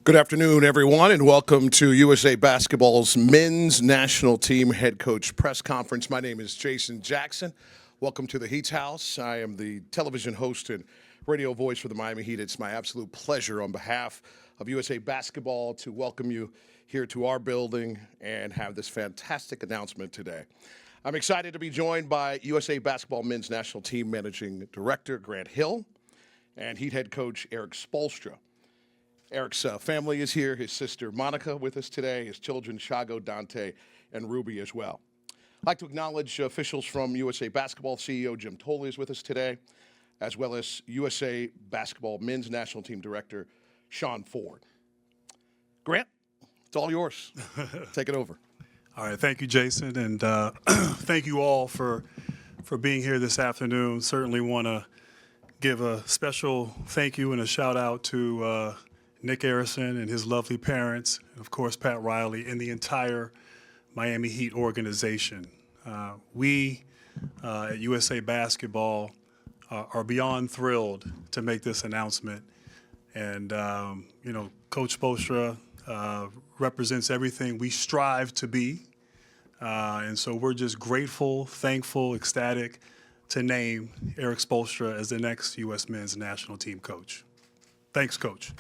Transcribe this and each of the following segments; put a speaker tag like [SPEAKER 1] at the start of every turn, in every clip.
[SPEAKER 1] Good afternoon, everyone, and welcome to USA Basketball's men's national team head coach press conference. My name is Jason Jackson. Welcome to the Heat's house. I am the television host and radio voice for the Miami Heat. It's my absolute pleasure on behalf of USA Basketball to welcome you here to our building and have this fantastic announcement today. I'm excited to be joined by USA Basketball men's national team managing director Grant Hill and Heat head coach Erik Spoelstra. Erik's family is here, his sister Monica with us today, his children Shago, Dante, and Ruby as well. I'd like to acknowledge officials from USA Basketball. CEO Jim Tolley is with us today, as well as USA Basketball men's national team director Sean Ford. Grant, it's all yours. Take it over.
[SPEAKER 2] All right, thank you, Jason, and thank you all for being here this afternoon. Certainly want to give a special thank you and a shout out to Nick Harrison and his lovely parents, and of course Pat Riley and the entire Miami Heat organization. We at USA Basketball are beyond thrilled to make this announcement. And Coach Spoelstra represents everything we strive to be. And so we're just grateful, thankful, ecstatic to name Erik Spoelstra as the next U.S. men's national team coach. Thanks, Coach.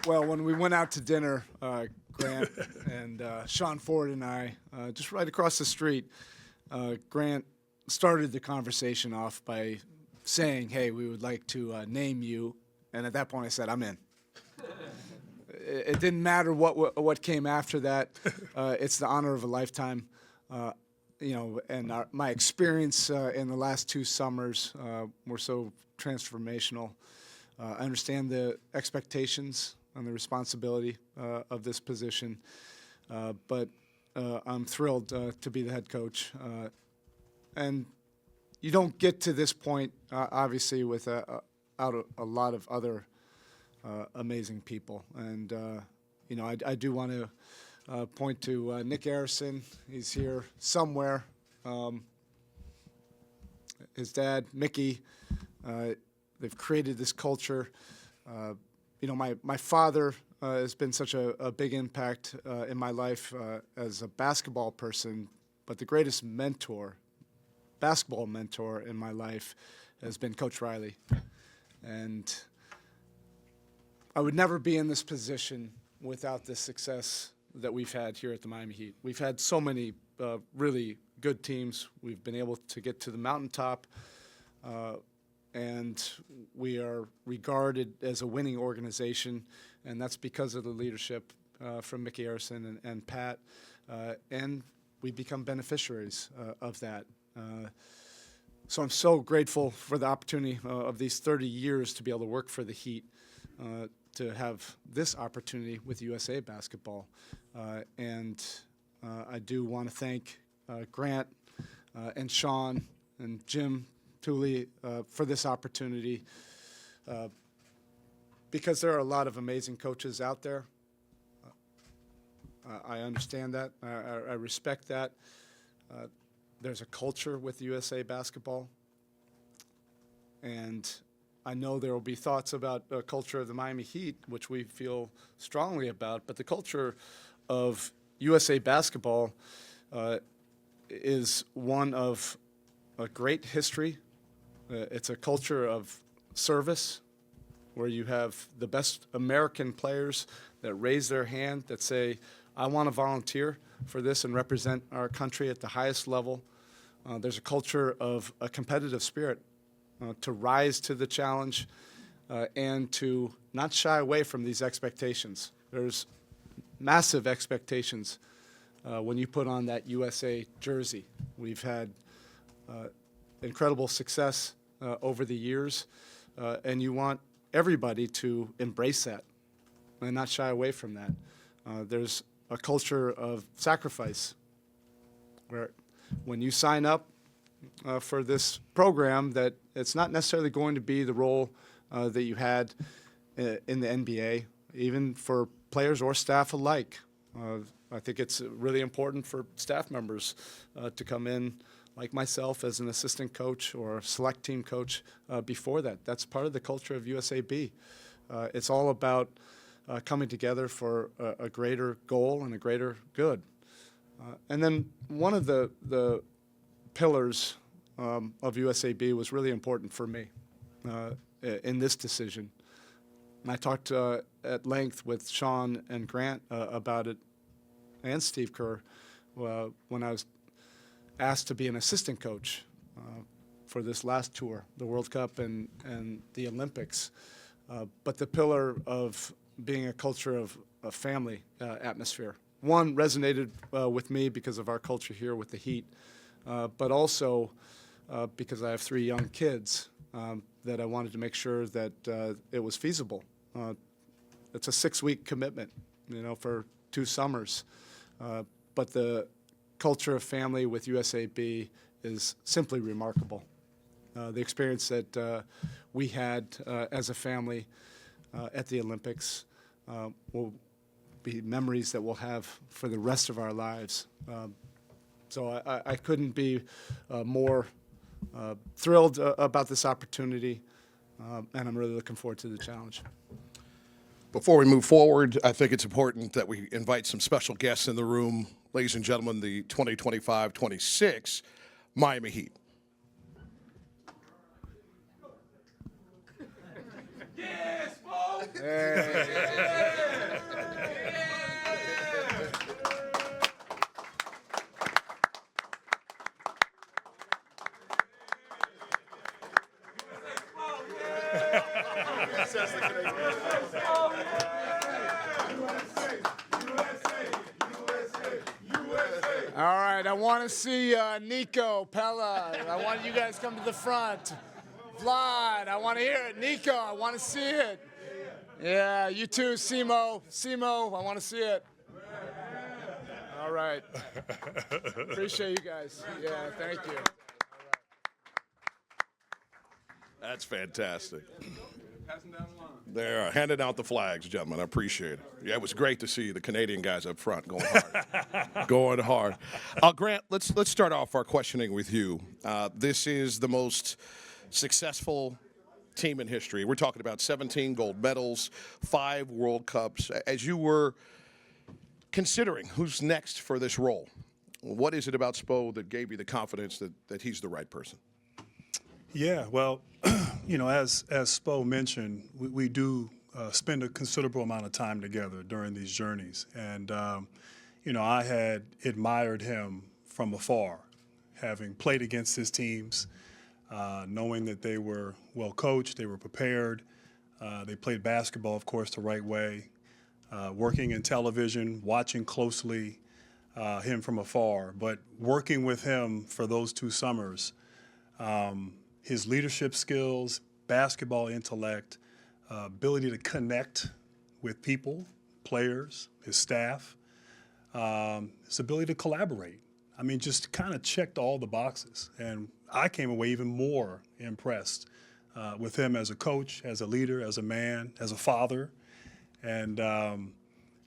[SPEAKER 3] Well, when we went out to dinner, Grant and Sean Ford and I, just right across the street, Grant started the conversation off by saying, hey, we would like to name you. And at that point I said, I'm in. It didn't matter what came after that. It's the honor of a lifetime. And my experience in the last 2 summers were so transformational. I understand the expectations and the responsibility of this position, but I'm thrilled to be the head coach. And you don't get to this point, obviously, without a lot of other amazing people. And, I do want to point to Nick Harrison. He's here somewhere. His dad, Mickey, they've created this culture. My father has been such a big impact in my life as a basketball person, but the greatest basketball mentor in my life has been Coach Riley. And I would never be in this position without the success that we've had here at the Miami Heat. We've had so many really good teams. We've been able to get to the mountaintop. And we are regarded as a winning organization, and that's because of the leadership from Mickey Harrison and Pat, and we become beneficiaries of that. So I'm so grateful for the opportunity of these 30 years to be able to work for the Heat, to have this opportunity with USA Basketball. And I do want to thank Grant and Sean and Jim Tooley for this opportunity, because there are a lot of amazing coaches out there. I understand that. I respect that. There's a culture with USA Basketball, and I know there will be thoughts about the culture of the Miami Heat, which we feel strongly about, but the culture of USA Basketball is one of a great history. It's a culture of service where you have the best American players that raise their hand, that say, I want to volunteer for this and represent our country at the highest level. There's a culture of a competitive spirit to rise to the challenge and to not shy away from these expectations. There's massive expectations when you put on that USA jersey. We've had incredible success over the years, and you want everybody to embrace that and not shy away from that. There's a culture of sacrifice where when you sign up for this program, that it's not necessarily going to be the role that you had in the NBA, even for players or staff alike. I think it's really important for staff members to come in like myself as an assistant coach or select team coach before that. That's part of the culture of USAB. It's all about coming together for a greater goal and a greater good. And then one of the pillars of USAB was really important for me in this decision. And I talked at length with Sean and Grant about it, and Steve Kerr, when I was asked to be an assistant coach for this last tour, the World Cup and the Olympics. But the pillar of being a culture of a family atmosphere. One resonated with me because of our culture here with the Heat, but also because I have 3 young kids that I wanted to make sure that it was feasible. It's a 6-week commitment, for 2 summers. But the culture of family with USAB is simply remarkable. The experience that we had as a family at the Olympics will be memories that we'll have for the rest of our lives. So I couldn't be more thrilled about this opportunity, and I'm really looking forward to the challenge.
[SPEAKER 1] Before we move forward, I think it's important that we invite some special guests in the room. Ladies and gentlemen, the 2025-26 Miami Heat.
[SPEAKER 4] Yes, Paul!
[SPEAKER 3] All right, I want to see Nico, Pella. I want you guys to come to the front. Vlad, I want to hear it. Nico, I want to see it. Yeah, you too, Simo. Simo, I want to see it. All right. Appreciate you guys. Yeah, thank you.
[SPEAKER 1] That's fantastic. They're handing out the flags, gentlemen. I appreciate it. Yeah, it was great to see the Canadian guys up front going hard. Going hard. Grant, let's start off our questioning with you. This is the most successful team in history. We're talking about 17 gold medals, 5 World Cups. As you were considering who's next for this role, what is it about Spo that gave you the confidence that he's the right person?
[SPEAKER 2] Yeah, well, as Spo mentioned, we do spend a considerable amount of time together during these journeys. And, I had admired him from afar, having played against his teams, knowing that they were well coached, they were prepared, they played basketball, of course, the right way, working in television, watching closely him from afar, but working with him for those 2 summers. His leadership skills, basketball intellect, ability to connect with people, players, his staff, his ability to collaborate. I mean, just kind of checked all the boxes. And I came away even more impressed with him as a coach, as a leader, as a man, as a father. And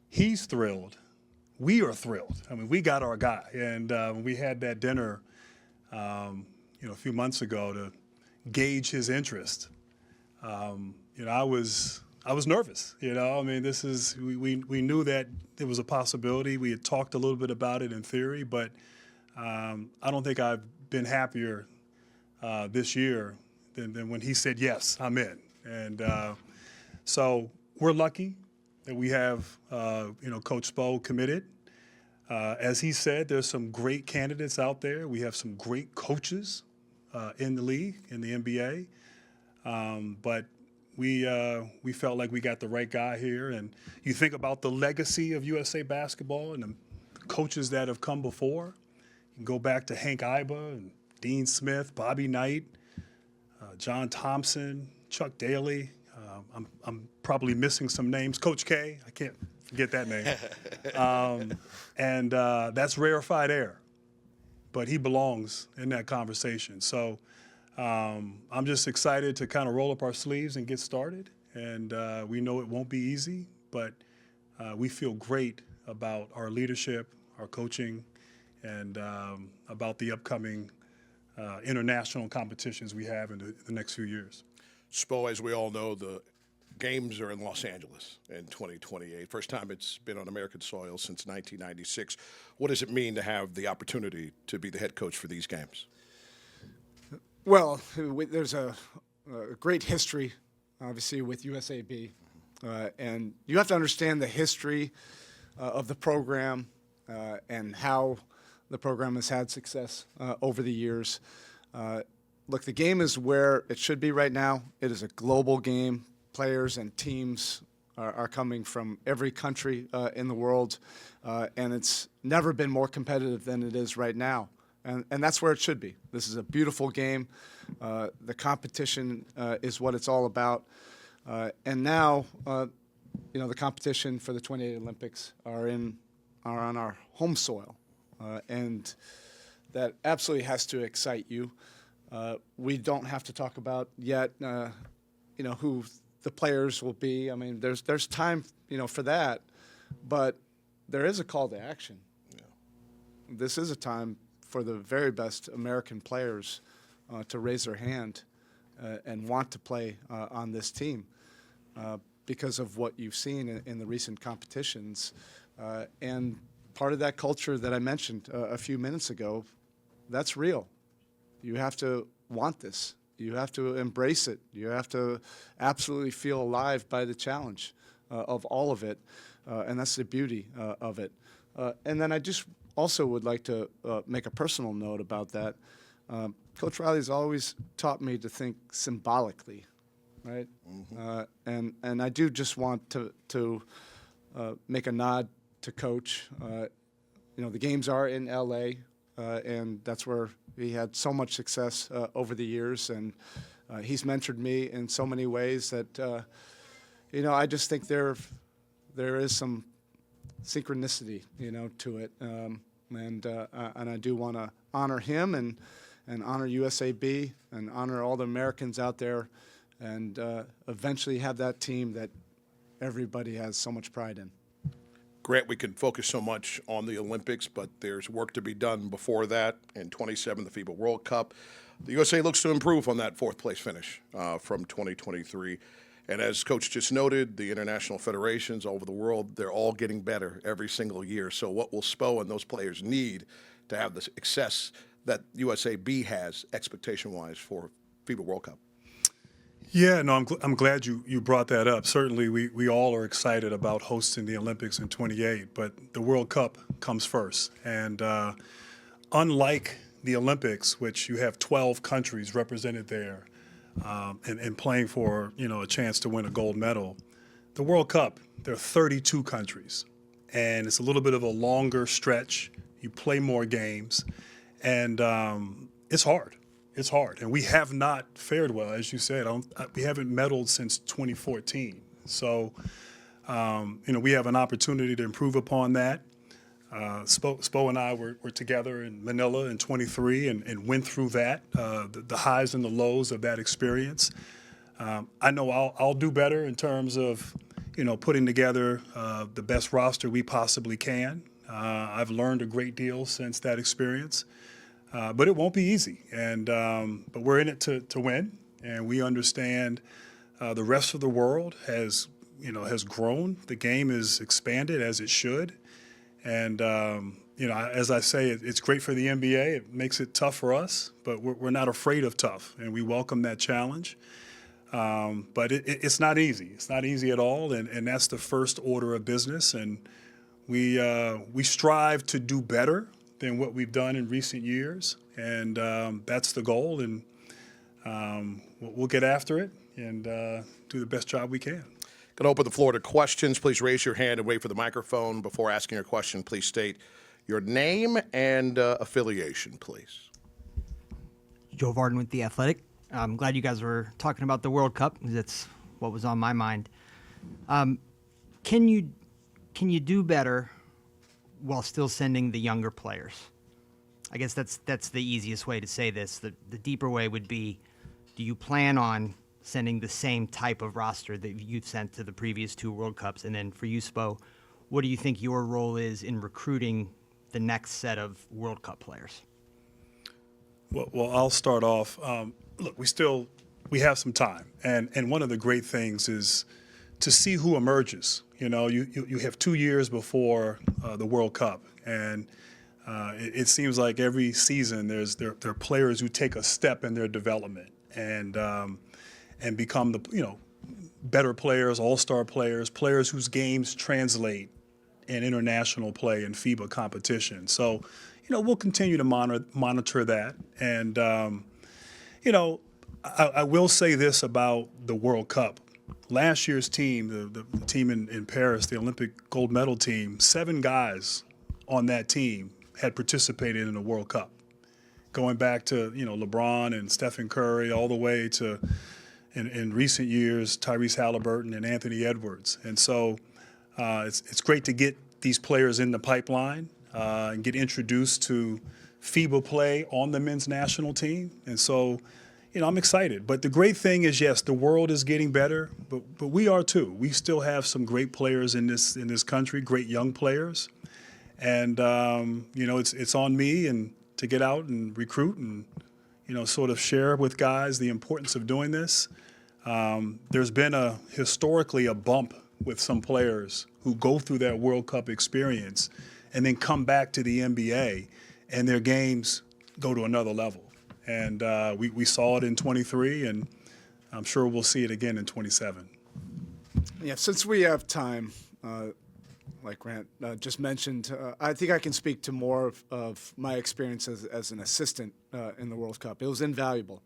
[SPEAKER 2] he's thrilled. We are thrilled. I mean, we got our guy. And we had that dinner, a few months ago to gauge his interest. I was nervous. I mean, this is we knew that it was a possibility. We had talked a little bit about it in theory, but I don't think I've been happier this year than when he said yes, I'm in. And so we're lucky that we have Coach Spo committed. As he said, there's some great candidates out there. We have some great coaches in the league, in the NBA. But we felt like we got the right guy here. And you think about the legacy of USA basketball and the coaches that have come before. You can go back to Hank Iba and Dean Smith, Bobby Knight, John Thompson, Chuck Daly. I'm probably missing some names. Coach K, I can't forget that name. And that's rarefied air. But he belongs in that conversation. So I'm just excited to kind of roll up our sleeves and get started. And we know it won't be easy, but we feel great about our leadership, our coaching, and about the upcoming international competitions we have in the next few years.
[SPEAKER 1] Spo, as we all know, the games are in Los Angeles in 2028. First time it's been on American soil since 1996. What does it mean to have the opportunity to be the head coach for these games?
[SPEAKER 3] Well, there's a great history, obviously, with USAB. And you have to understand the history of the program and how the program has had success over the years. Look, the game is where it should be right now. It is a global game. Players and teams are coming from every country in the world, and it's never been more competitive than it is right now. And that's where it should be. This is a beautiful game. The competition is what it's all about. And now, the competition for the 28 Olympics are on our home soil, and that absolutely has to excite you. We don't have to talk about yet, who the players will be. I mean, there's time, for that, but there is a call to action. Yeah. This is a time for the very best American players to raise their hand and want to play on this team because of what you've seen in the recent competitions. And part of that culture that I mentioned a few minutes ago, that's real. You have to want this. You have to embrace it. You have to absolutely feel alive by the challenge of all of it, and that's the beauty of it. And then I just also would like to make a personal note about that. Coach Riley's always taught me to think symbolically, right? Mm-hmm. And I do just want to make a nod to Coach. The games are in L.A., and that's where he had so much success over the years, and he's mentored me in so many ways that, I just think there is some synchronicity, to it, and I do want to honor him and honor USAB and honor all the Americans out there, and eventually have that team that everybody has so much pride in.
[SPEAKER 1] Grant, we can focus so much on the Olympics, but there's work to be done before that. In 27, the FIBA World Cup. The USA looks to improve on that fourth-place finish from 2023. And as Coach just noted, the international federations all over the world, they're all getting better every single year. So what will Spo and those players need to have the success that USAB has expectation-wise for FIBA World Cup?
[SPEAKER 2] Yeah, no, I'm glad you brought that up. Certainly, we all are excited about hosting the Olympics in 28, but the World Cup comes first. And unlike the Olympics, which you have 12 countries represented there and playing for, a chance to win a gold medal, the World Cup, there are 32 countries. And it's a little bit of a longer stretch. You play more games. And it's hard. It's hard, and we have not fared well, as you said. We haven't medaled since 2014. So, we have an opportunity to improve upon that. Spo and I were together in Manila in 23 and went through that, the highs and the lows of that experience. I know I'll do better in terms of, putting together the best roster we possibly can. I've learned a great deal since that experience. But it won't be easy, but we're in it to win, and we understand the rest of the world has grown. The game is expanded as it should, and as I say, it's great for the NBA. It makes it tough for us, but we're not afraid of tough, and we welcome that challenge. But it's not easy. It's not easy at all, and that's the first order of business, and we strive to do better than what we've done in recent years, and that's the goal, and we'll get after it and do the best job we can.
[SPEAKER 1] Going to open the floor to questions. Please raise your hand and wait for the microphone. Before asking your question, please state your name and affiliation, please.
[SPEAKER 5] Joe Varden with The Athletic. I'm glad you guys were talking about the World Cup, because that's what was on my mind. Can you do better while still sending the younger players? I guess that's the easiest way to say this. The deeper way would be, do you plan on sending the same type of roster that you've sent to the previous two World Cups? And then for you, Spo, what do you think your role is in recruiting the next set of World Cup players?
[SPEAKER 2] Well, I'll start off. Look, we have some time, and one of the great things is to see who emerges. You know, you have 2 years before the World Cup, and it seems like every season there are players who take a step in their development and become better players, all-star players, players whose games translate in international play and FIBA competition. So, we'll continue to monitor that. And, I will say this about the World Cup. Last year's team, the team in Paris, the Olympic gold medal team, 7 guys on that team had participated in the World Cup. Going back to, LeBron and Stephen Curry, all the way to, in recent years, Tyrese Halliburton and Anthony Edwards. And so it's great to get these players in the pipeline and get introduced to FIBA play on the men's national team. And so, I'm excited. But the great thing is, yes, the world is getting better, but we are too. We still have some great players in this country, great young players. And, it's on me and to get out and recruit and, sort of share with guys the importance of doing this. There's been historically a bump with some players who go through that World Cup experience and then come back to the NBA and their games go to another level. And we saw it in 23, and I'm sure we'll see it again in 27.
[SPEAKER 3] Yeah, since we have time, like Grant just mentioned, I think I can speak to more of my experience as an assistant in the World Cup. It was invaluable.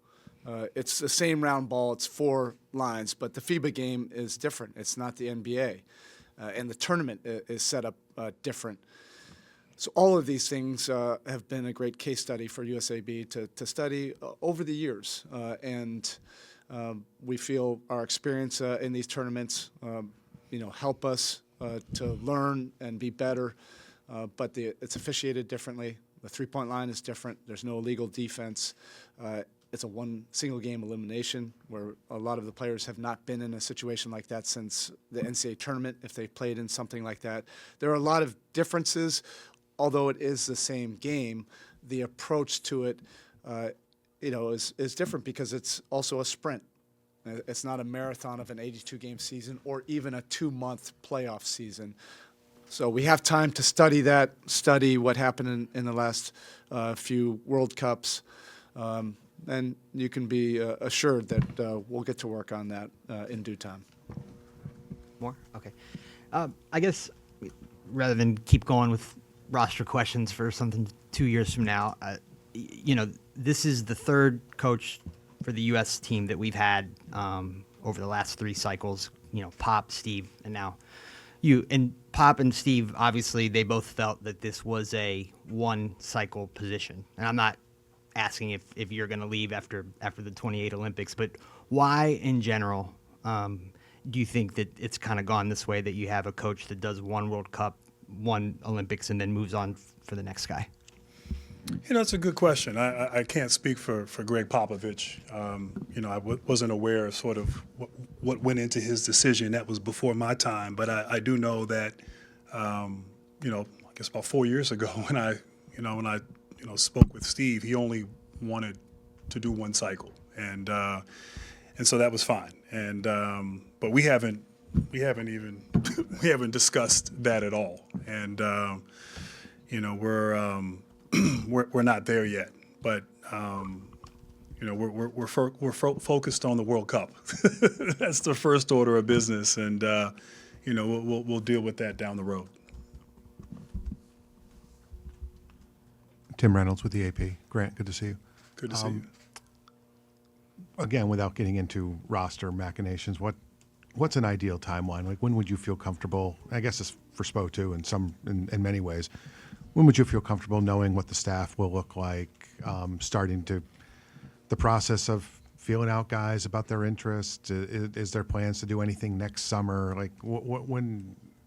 [SPEAKER 3] It's the same round ball. It's 4 lines, but the FIBA game is different. It's not the NBA. And the tournament is set up different. So all of these things have been a great case study for USAB to study over the years. And we feel our experience in these tournaments, help us to learn and be better. But it's officiated differently. The three-point line is different. There's no illegal defense. It's a one single game elimination where a lot of the players have not been in a situation like that since the NCAA tournament, if they played in something like that. There are a lot of differences. Although it is the same game, the approach to it, is different because it's also a sprint. It's not a marathon of an 82-game season or even a 2-month playoff season. So we have time to study that, study what happened in the last few World Cups, and you can be assured that we'll get to work on that in due time.
[SPEAKER 5] More? Okay. I guess rather than keep going with roster questions for something 2 years from now, this is the 3rd coach for the U.S. team that we've had over the last 3 cycles. Pop, Steve, and now you. And Pop and Steve, obviously, they both felt that this was a one-cycle position. And I'm not asking if you're going to leave after the 28 Olympics, but why, in general, do you think that it's kind of gone this way, that you have a coach that does one World Cup, one Olympics, and then moves on for the next guy?
[SPEAKER 2] That's a good question. I can't speak for Greg Popovich. I wasn't aware of sort of what went into his decision. That was before my time. But I do know that, I guess about 4 years ago when I spoke with Steve, he only wanted to do one cycle, and so that was fine. And but we haven't discussed that at all. And we're not there yet, but we're focused on the World Cup. That's the first order of business, and we'll deal with that down the road.
[SPEAKER 6] Tim Reynolds with the AP. Grant, good to see you.
[SPEAKER 2] Good to see you.
[SPEAKER 6] Again, without getting into roster machinations, what's an ideal timeline? Like, when would you feel comfortable? I guess it's for Spo too, in many ways. When would you feel comfortable knowing what the staff will look like, starting to the process of feeling out guys about their interests? Is there plans to do anything next summer? Like,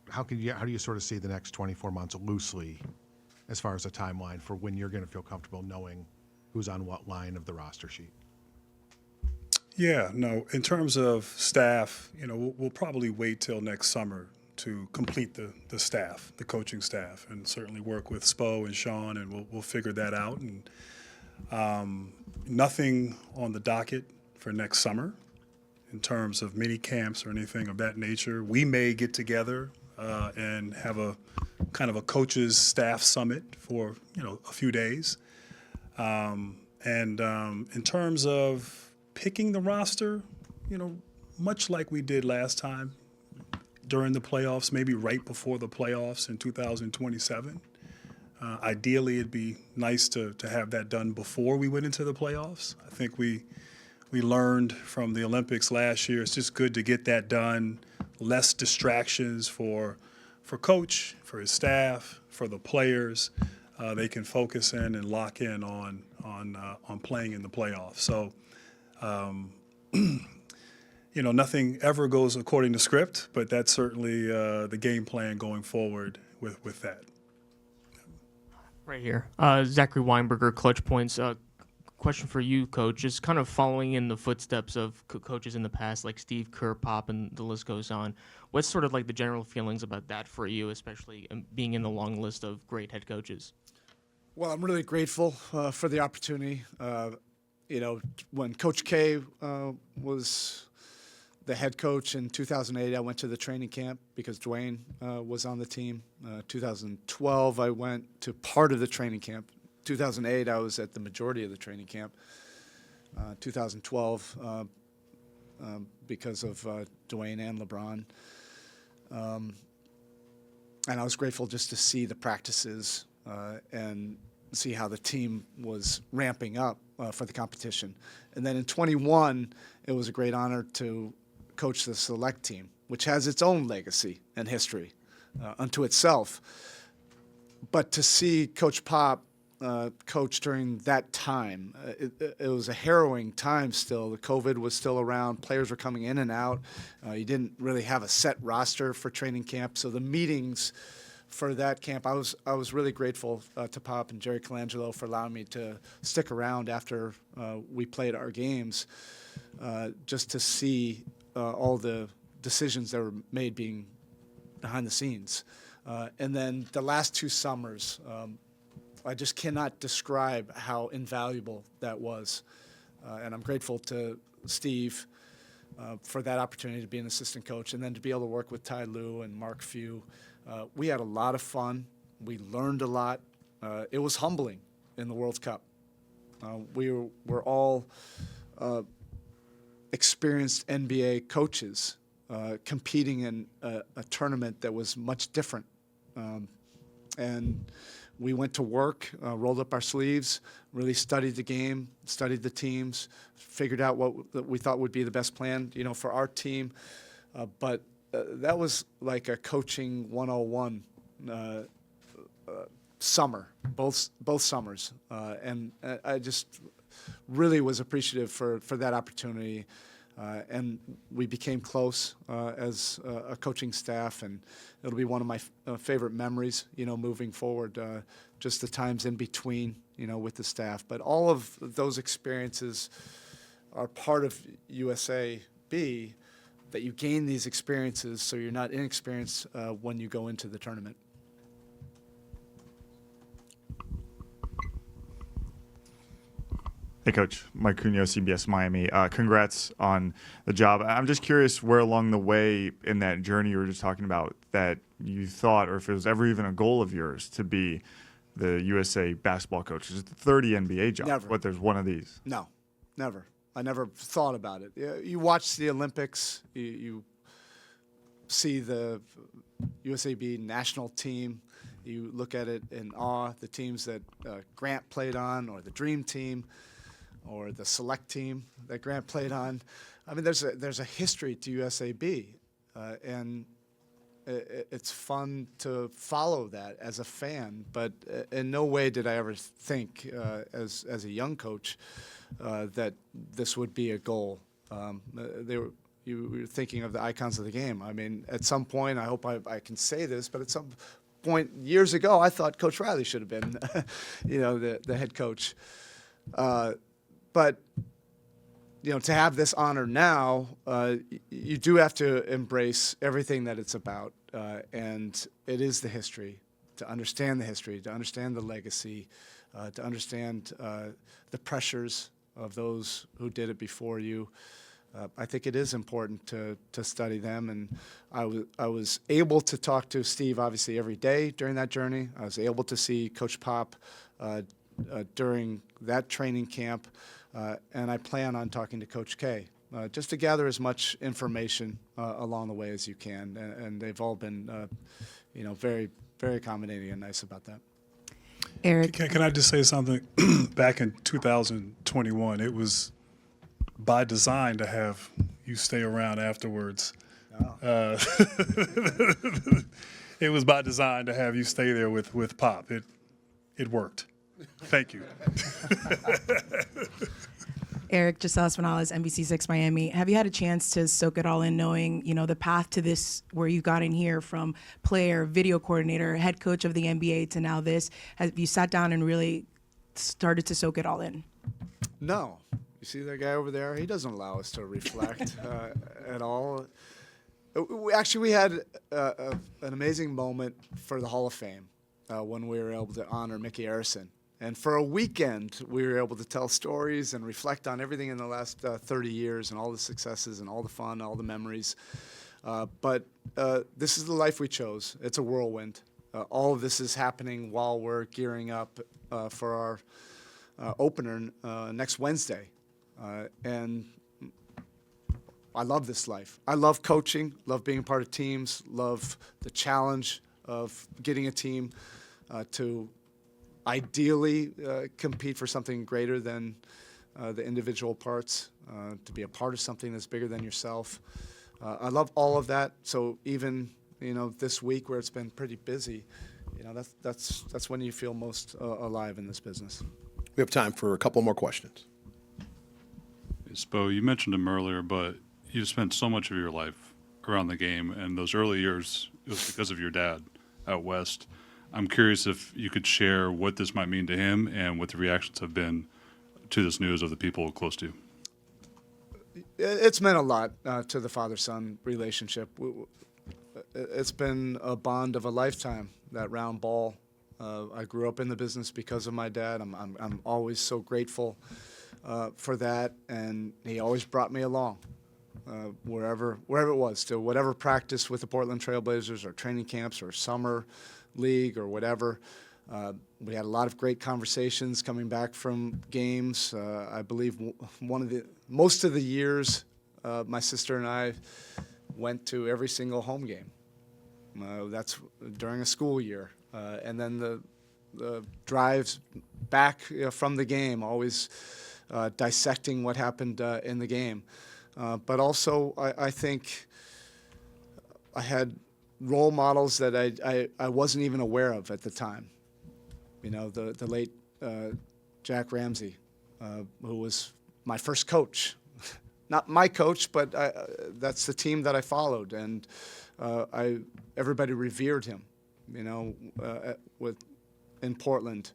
[SPEAKER 6] how do you sort of see the next 24 months loosely, as far as a timeline for when you're going to feel comfortable knowing who's on what line of the roster sheet?
[SPEAKER 2] Yeah, no. In terms of staff, we'll probably wait till next summer to complete the staff, the coaching staff, and certainly work with Spo and Sean, and we'll figure that out. And Nothing on the docket for next summer in terms of mini camps or anything of that nature. We may get together and have a kind of a coaches staff summit for a few days. In terms of picking the roster, much like we did last time during the playoffs, maybe right before the playoffs in 2027. Ideally, it'd be nice to have that done before we went into the playoffs. I think we learned from the Olympics last year. It's just good to get that done. Less distractions for coach, for his staff, for the players. They can focus in and lock in on playing in the playoffs. So, nothing ever goes according to script, but that's certainly the game plan going forward with that.
[SPEAKER 7] Right here. Zachary Weinberger, Clutch Points. Question for you, Coach. Just kind of following in the footsteps of coaches in the past, like Steve Kerr, Pop, and the list goes on. What's sort of like the general feelings about that for you, especially being in the long list of great head coaches?
[SPEAKER 3] Well, I'm really grateful for the opportunity. When Coach K was the head coach in 2008, I went to the training camp because Dwayne was on the team. 2012, I went to part of the training camp. 2008, I was at the majority of the training camp. 2012, because of Dwayne and LeBron. And I was grateful just to see the practices and see how the team was ramping up for the competition. And then in 21, it was a great honor to coach the select team, which has its own legacy and history unto itself. But to see Coach Pop coach during that time, it was a harrowing time still. The COVID was still around. Players were coming in and out. You didn't really have a set roster for training camp. So the meetings for that camp, I was really grateful to Pop and Jerry Colangelo for allowing me to stick around after we played our games, just to see all the decisions that were made being behind the scenes. And then the last 2 summers, I just cannot describe how invaluable that was. And I'm grateful to Steve for that opportunity to be an assistant coach and then to be able to work with Ty Lue and Mark Few. We had a lot of fun. We learned a lot. It was humbling in the World Cup. We were all experienced NBA coaches competing in a tournament that was much different. And we went to work, rolled up our sleeves, really studied the game, studied the teams, figured out what we thought would be the best plan, for our team. But that was like a coaching 101 summer, both summers. And I just really was appreciative for that opportunity. And we became close as a coaching staff, and it'll be one of my favorite memories, moving forward, just the times in between, with the staff. But all of those experiences are part of USAB, that you gain these experiences so you're not inexperienced when you go into the tournament.
[SPEAKER 8] Hey, Coach. Mike Cuneo, CBS Miami. Congrats on the job. I'm just curious where along the way in that journey you were just talking about that you thought, or if it was ever even a goal of yours, to be the USA basketball coach. It's a 30 NBA job,
[SPEAKER 3] Never.
[SPEAKER 8] but there's one of these.
[SPEAKER 3] No, never. I never thought about it. You watch the Olympics, you see the USAB national team, you look at it in awe, the teams that Grant played on, or the Dream Team, or the select team that Grant played on. I mean, there's a history to USAB, and it's fun to follow that as a fan. But in no way did I ever think, as a young coach, that this would be a goal. You were thinking of the icons of the game. I mean, at some point, I hope I can say this, but at some point years ago, I thought Coach Riley should have been, the head coach. But to have this honor now, you do have to embrace everything that it's about, and it is the history. To understand the history, to understand the legacy, to understand the pressures of those who did it before you. I think it is important to study them, and I was able to talk to Steve obviously every day during that journey. I was able to see Coach Pop during that training camp, and I plan on talking to Coach K just to gather as much information along the way as you can, and they've all been very, very accommodating and nice about that.
[SPEAKER 9] Erik,
[SPEAKER 2] Can I just say something? Back in 2021, it was by design to have you stay around afterwards. It was by design to have you stay there with Pop. It worked. Thank you.
[SPEAKER 9] Erik Giselle Espinales, NBC6 Miami. Have you had a chance to soak it all in, knowing the path to this, where you got in here from player, video coordinator, head coach of the NBA to now this? Have you sat down and really started to soak it all in?
[SPEAKER 3] No. You see that guy over there? He doesn't allow us to reflect at all. We had an amazing moment for the Hall of Fame when we were able to honor Mickey Arison. And for a weekend, we were able to tell stories and reflect on everything in the last 30 years and all the successes and all the fun, all the memories. But this is the life we chose. It's a whirlwind. All of this is happening while we're gearing up for our opener next Wednesday. And I love this life. I love coaching, love being a part of teams, love the challenge of getting a team to ideally compete for something greater than the individual parts, to be a part of something that's bigger than yourself. I love all of that. So even this week where it's been pretty busy, that's when you feel most alive in this business.
[SPEAKER 1] We have time for a couple more questions.
[SPEAKER 10] Spo, you mentioned him earlier, but you've spent so much of your life around the game, and those early years, it was because of your dad out west. I'm curious if you could share what this might mean to him and what the reactions have been to this news of the people close to you.
[SPEAKER 3] It's meant a lot to the father-son relationship. It's been a bond of a lifetime, that round ball. I grew up in the business because of my dad. I'm always so grateful for that, and he always brought me along wherever it was, to whatever practice with the Portland Trailblazers or training camps or summer league or whatever. We had a lot of great conversations coming back from games. I believe most of the years, my sister and I went to every single home game. That's during a school year, and then the drives back from the game, always dissecting what happened in the game. But also, I think I had role models that I wasn't even aware of at the time. The late Jack Ramsey, who was my first coach. Not my coach, but that's the team that I followed, and everybody revered him, in Portland.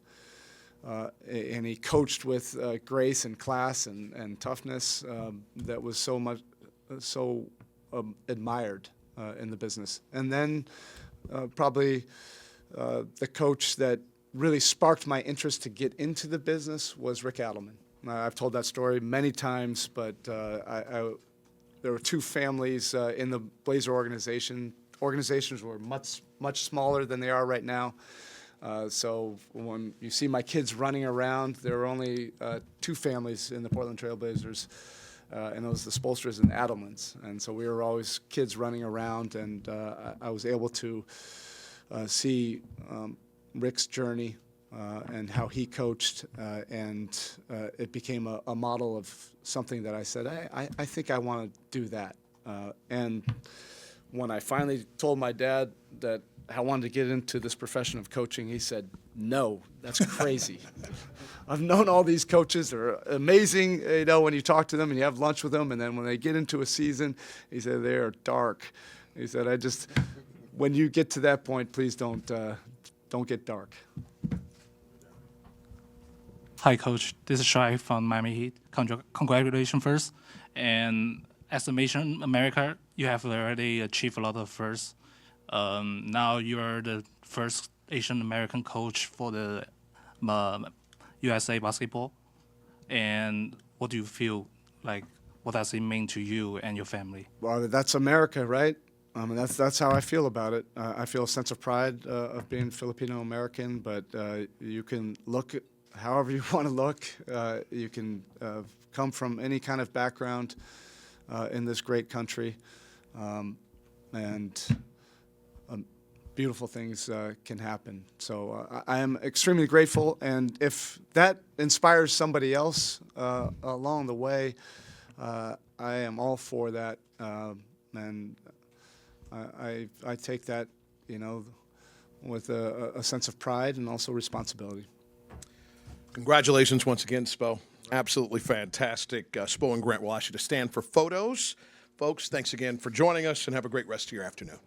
[SPEAKER 3] And he coached with grace and class and toughness that was so admired in the business. And then probably the coach that really sparked my interest to get into the business was Rick Adelman. I've told that story many times, but there were two families in the Blazer organization. Organizations were much smaller than they are right now. So when you see my kids running around, there were only two families in the Portland Trailblazers, and those the Spoelstras and Adelmans. And so we were always kids running around, and I was able to see Rick's journey and how he coached, and it became a model of something that I said, I think I want to do that. And when I finally told my dad that I wanted to get into this profession of coaching, he said, no, that's crazy. I've known all these coaches. They're amazing, when you talk to them and you have lunch with them, and then when they get into a season, he said, they are dark. He said, when you get to that point, please don't get dark.
[SPEAKER 11] Hi, Coach. This is Shai from Miami Heat. Congratulations first. And as a nation, America, you have already achieved a lot of firsts. Now you are the first Asian American coach for the USA basketball, and what do you feel like? What does it mean to you and your family?
[SPEAKER 3] Well, that's America, right? That's how I feel about it. I feel a sense of pride of being Filipino American, but you can look at however you want to look. You can come from any kind of background in this great country, and beautiful things can happen. So I am extremely grateful, and if that inspires somebody else along the way, I am all for that, and I take that, with a sense of pride and also responsibility.
[SPEAKER 1] Congratulations once again, Spo. Absolutely fantastic. Spo and Grant will ask you to stand for photos. Folks, thanks again for joining us, and have a great rest of your afternoon.